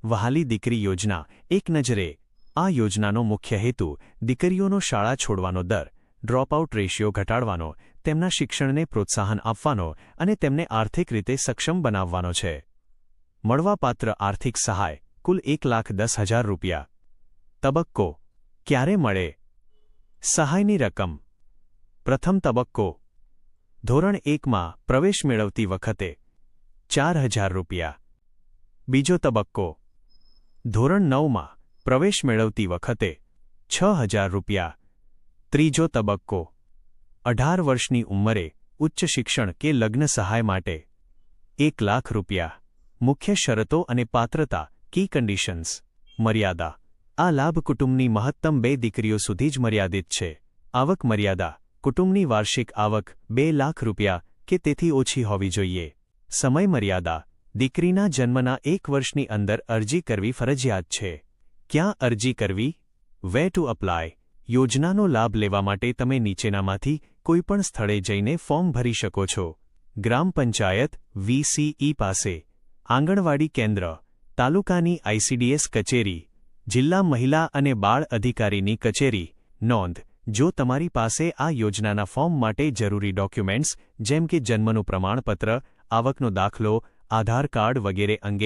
વહાલી દીકરી યોજના એક નજરે આ યોજનાનો મુખ્ય હેતુ દીકરીઓનો શાળા છોડવાનો દર ડ્રોપઆઉટ રેશિયો ઘટાડવાનો, તેમના શિક્ષણને પ્રોત્સાહન આપવાનો અને તેમને આર્થિક રીતે સક્ષમ બનાવવાનો છે. મળવાપાત્ર આર્થિક સહાય કુલ ₹1,10,000. તબક્કો ક્યારે મળે? સહાયની રકમ. પ્રથમ તબક્કો ધોરણ 1માં પ્રવેશ મેળવતી વખતે ₹4,000. બીજો તબક્કો ધોરણ 9માં પ્રવેશ મેળવતી વખતે ₹6,000. ત્રીજો તબક્કો 18 વર્ષની ઉંમરે ઉચ્ચ શિક્ષણ કે લગ્ન સહાય માટે ₹1,00,000. મુખ્ય શરતો અને પાત્રતા કી કન્ડિશન્સ. મર્યાદા. આ લાભ કુટુંબની મહત્તમ 2 દીકરીઓ સુધી જ મર્યાદિત છે. આવક મર્યાદા. કુટુંબની વાર્ષિક આવક ₹2,00,000 કે તેથી ઓછી હોવી જોઈએ. સમય મર્યાદા. દીકરીના જન્મના 1 વર્ષની અંદર અરજી કરવી ફરજિયાત છે. ક્યાં અરજી કરવી? વેર ટુ અપ્લાય. યોજનાનો લાભ લેવા માટે તમે નીચેનામાંથી કોઈપણ સ્થળે જઈને ફોર્મ ભરી શકો છો. ગ્રામ પંચાયત VCE પાસે, આંગણવાડી કેન્દ્ર, તાલુકાની ICDS કચેરી, જિલ્લા મહિલા અને બાળ અધિકારીની કચેરી. નોંધ: જો તમારી પાસે આ યોજનાના ફોર્મ માટે જરૂરી ડોક્યુમેન્ટ્સ જેમ કે જન્મનું પ્રમાણપત્ર, આવકનો દાખલો, આધાર કાર્ડ વગેરે અંગે